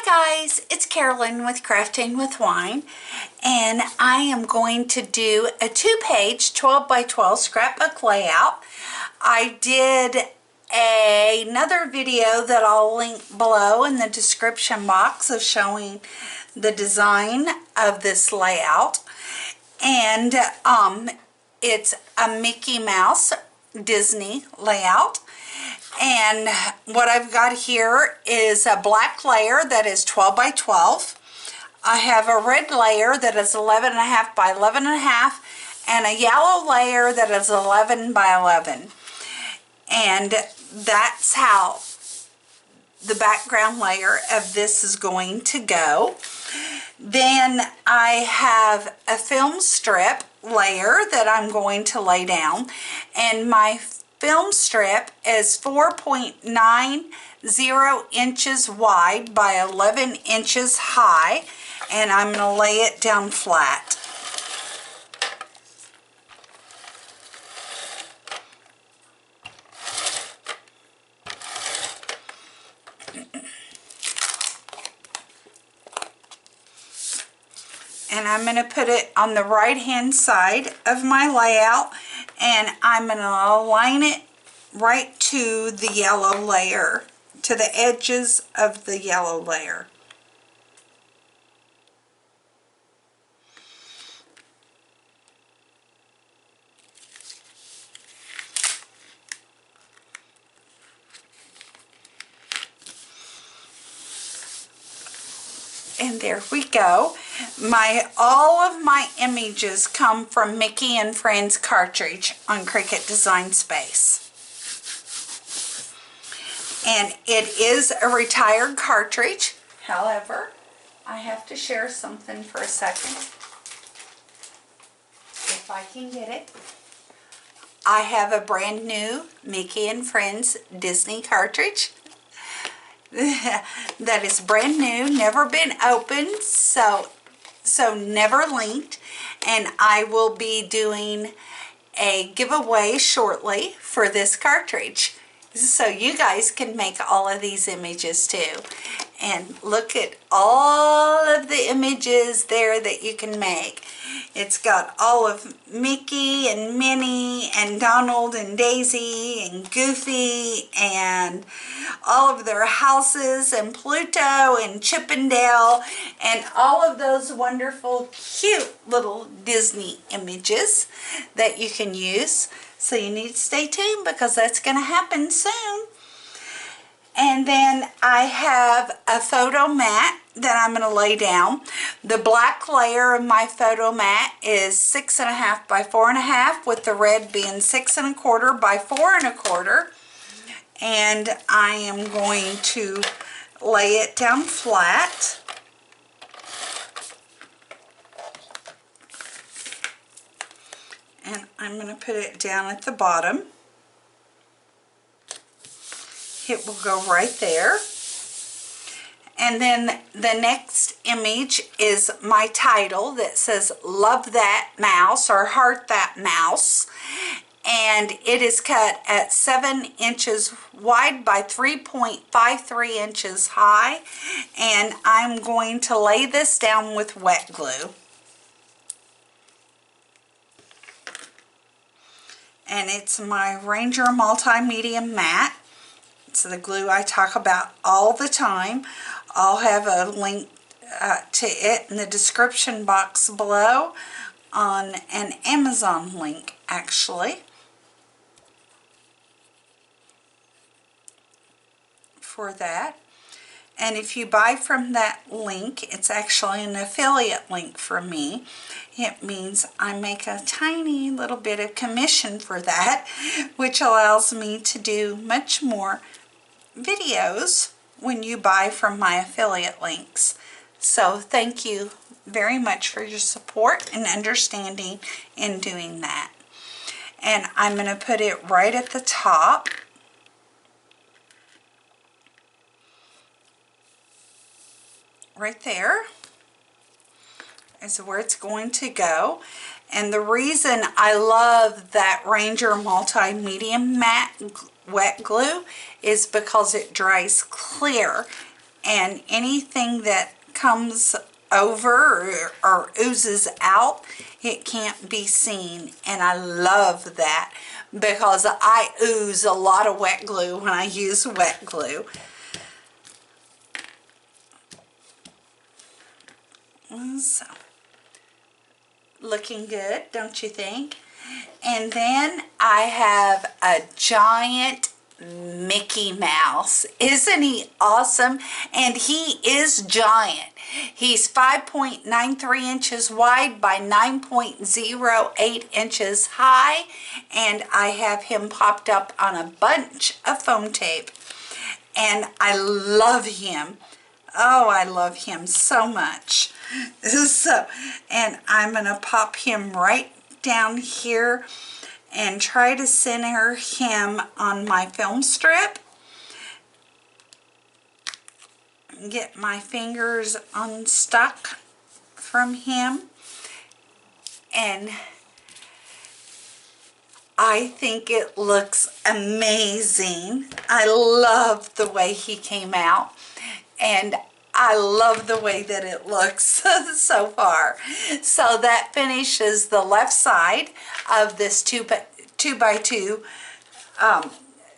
Hi guys, it's Carolyn with Crafting with Wine, and I am going to do a 2-page 12 by 12 scrapbook layout. I did another video that I'll link below in the description box of showing the design of this layout, and it's a Mickey Mouse Disney layout. And what I've got here is a black layer that is 12 by 12. I have a red layer that is 11.5 by 11.5 and a yellow layer that is 11 by 11. And that's how the background layer of this is going to go. Then I have a film strip layer that I'm going to lay down, and my film strip is 4.90 inches wide by 11 inches high, and I'm going to lay it down flat. And I'm going to put it on the right hand side of my layout, and I'm going to align it right to the yellow layer, to the edges of the yellow layer. And there we go. All of my images come from Mickey and Friends cartridge on Cricut Design Space. And it is a retired cartridge. However, I have to share something for a second, if I can get it. I have a brand new Mickey and Friends Disney cartridge that is brand new, never been opened, so never linked, and I will be doing a giveaway shortly for this cartridge, so you guys can make all of these images too. And look at all of the images there that you can make. It's got all of Mickey and Minnie and Donald and Daisy and Goofy and all of their houses and Pluto and Chip and Dale and all of those wonderful cute little Disney images that you can use. So you need to stay tuned because that's going to happen soon. And then I have a photo mat that I'm going to lay down. The black layer of my photo mat is 6.5 by 4.5, with the red being 6.25 by 4.25. And I am going to lay it down flat. And I'm going to put it down at the bottom. It will go right there. And then the next image is my title that says "Love That Mouse" or "Heart That Mouse." And it is cut at 7 inches wide by 3.53 inches high. And I'm going to lay this down with wet glue. And it's my Ranger Multimedia Matte. It's the glue I talk about all the time. I'll have a link to it in the description box below on an Amazon link, actually, for that. And if you buy from that link, it's actually an affiliate link for me. It means I make a tiny little bit of commission for that, which allows me to do much more videos when you buy from my affiliate links. So thank you very much for your support and understanding in doing that. And I'm going to put it right at the top. Right there is where it's going to go. And the reason I love that Ranger Multimedia Matte wet glue is because it dries clear and anything that comes over or oozes out, it can't be seen. And I love that because I ooze a lot of wet glue when I use wet glue. So, looking good, don't you think? And then I have a giant Mickey Mouse. Isn't he awesome? And he is giant. He's 5.93 inches wide by 9.08 inches high, and I have him popped up on a bunch of foam tape. And I love him. Oh, I love him so much. So, and I'm going to pop him right down here and try to center him on my film strip. Get my fingers unstuck from him. And I think it looks amazing. I love the way he came out. And I love the way that it looks so far. So that finishes the left side of this 2x2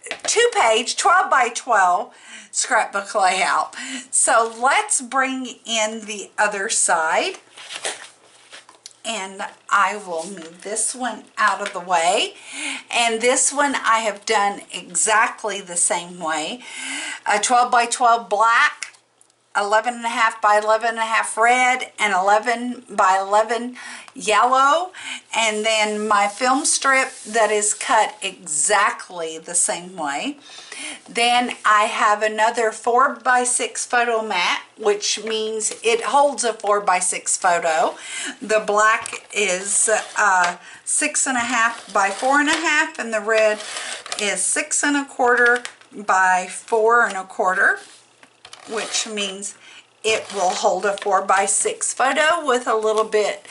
2-page 12 by 12 scrapbook layout. So let's bring in the other side. And I will move this one out of the way. And this one I have done exactly the same way. A 12 by 12 black, 11.5 by 11.5 red, and 11 by 11 yellow. And then my film strip that is cut exactly the same way. Then I have another 4 by 6 photo mat, which means it holds a 4 by 6 photo. The black is 6.5 by 4.5, and the red is 6 1/4 by 4 1/4, which means it will hold a 4 by 6 photo with a little bit,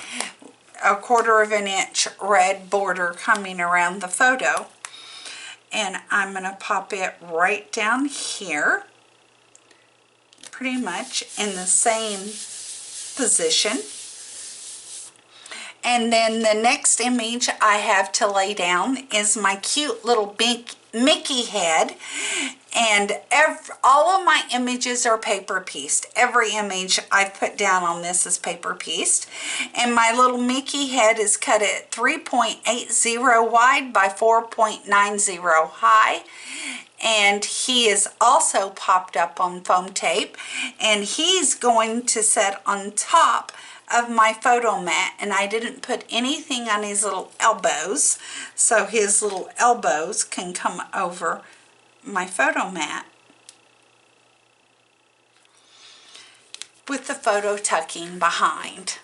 1/4 of an inch red border coming around the photo. And I'm going to pop it right down here, pretty much in the same position. And then the next image I have to lay down is my cute little Mickey head. And all of my images are paper pieced. Every image I've put down on this is paper pieced. And my little Mickey head is cut at 3.80 wide by 4.90 high. And he is also popped up on foam tape. And he's going to sit on top of my photo mat, and I didn't put anything on his little elbows, so his little elbows can come over my photo mat with the photo tucking behind.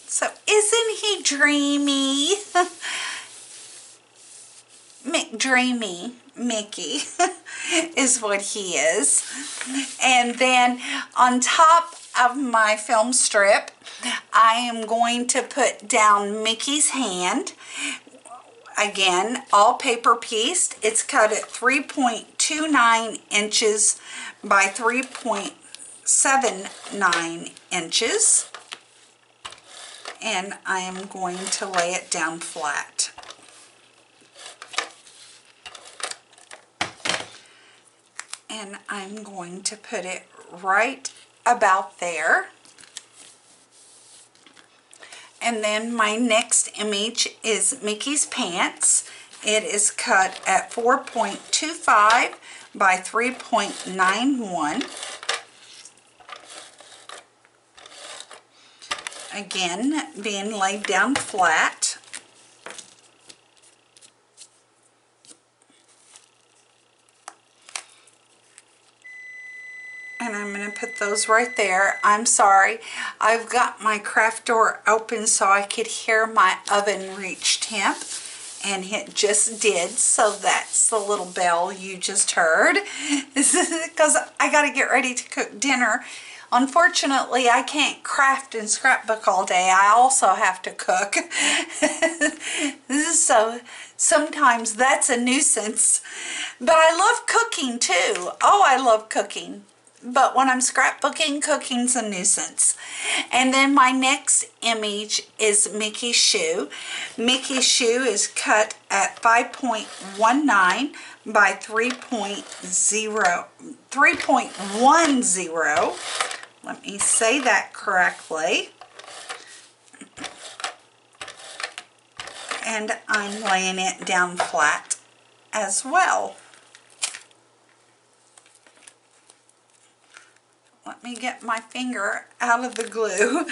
So isn't he dreamy? McDreamy Mickey is what he is. And then on top of my film strip, I am going to put down Mickey's hand. Again, all paper pieced. It's cut at 3.29 inches by 3.79 inches. And I am going to lay it down flat. And I'm going to put it right about there. And then my next image is Mickey's pants. It is cut at 4.25 by 3.91. Again, being laid down flat. And I'm going to put those right there. I'm sorry, I've got my craft door open so I could hear my oven reach temp, and it just did. So that's the little bell you just heard, because I got to get ready to cook dinner. Unfortunately, I can't craft and scrapbook all day. I also have to cook. So sometimes that's a nuisance. But I love cooking too. Oh, I love cooking. but when I'm scrapbooking, cooking's a nuisance. And then my next image is Mickey's shoe. Mickey's shoe is cut at 5.19 by 3.10. Let me say that correctly. And I'm laying it down flat as well. Let me get my finger out of the glue,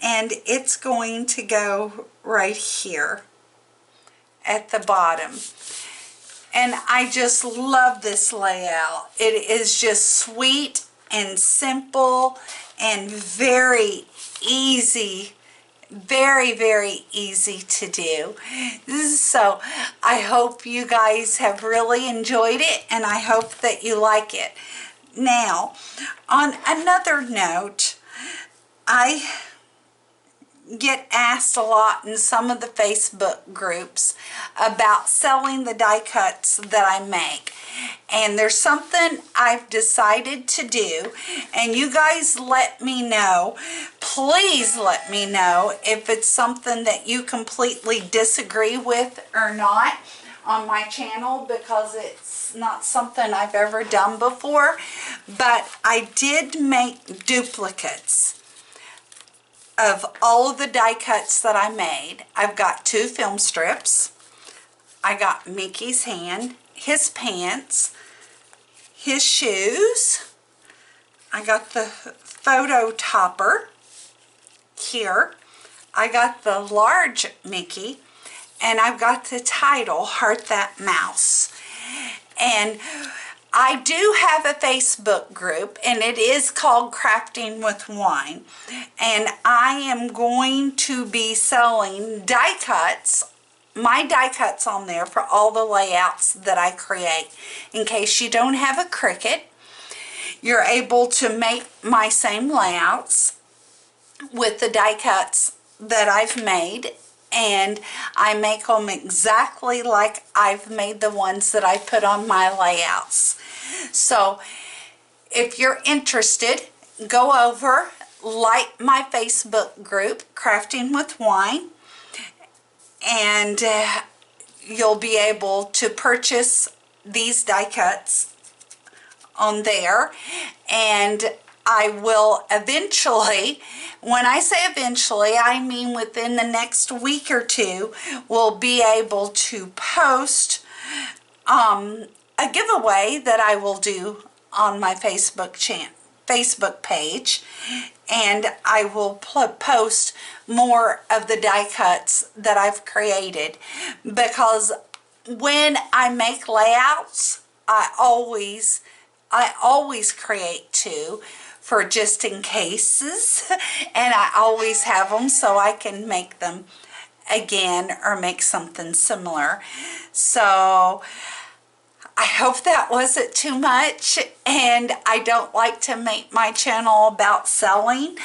and it's going to go right here at the bottom. And I just love this layout. It is just sweet and simple and very easy, very easy to do. So I hope you guys have really enjoyed it, and I hope that you like it. Now, on another note, I get asked a lot in some of the Facebook groups about selling the die cuts that I make. And there's something I've decided to do, and you guys let me know, please let me know if it's something that you completely disagree with or not on my channel, because it's not something I've ever done before. But I did make duplicates of all of the die cuts that I made. I've got 2 film strips. I got Mickey's hand, his pants, his shoes. I got the photo topper here. I got the large Mickey, and I've got the title, Heart That Mouse. And I do have a Facebook group, and it is called Crafting with Wine. And I am going to be selling die cuts, my die cuts on there for all the layouts that I create. In case you don't have a Cricut, you're able to make my same layouts with the die cuts that I've made, and I make them exactly like I've made the ones that I put on my layouts. So if you're interested, go over, like my Facebook group, Crafting with Wine, and you'll be able to purchase these die cuts on there. And I will eventually, when I say eventually, I mean within the next week or 2, we'll be able to post a giveaway that I will do on my Facebook page, and I will post more of the die cuts that I've created, because when I make layouts, I always create 2 for just in cases, and I always have them so I can make them again or make something similar. So I hope that wasn't too much, and I don't like to make my channel about selling,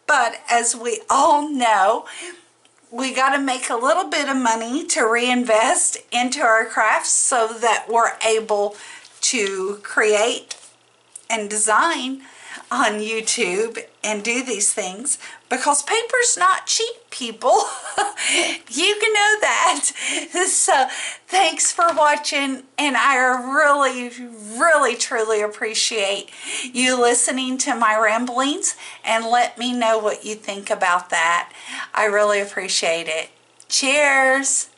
but as we all know, we got to make a little bit of money to reinvest into our crafts so that we're able to create and design on YouTube and do these things, because paper's not cheap, people. You can know that. So thanks for watching, and I really truly appreciate you listening to my ramblings, and let me know what you think about that. I really appreciate it. Cheers.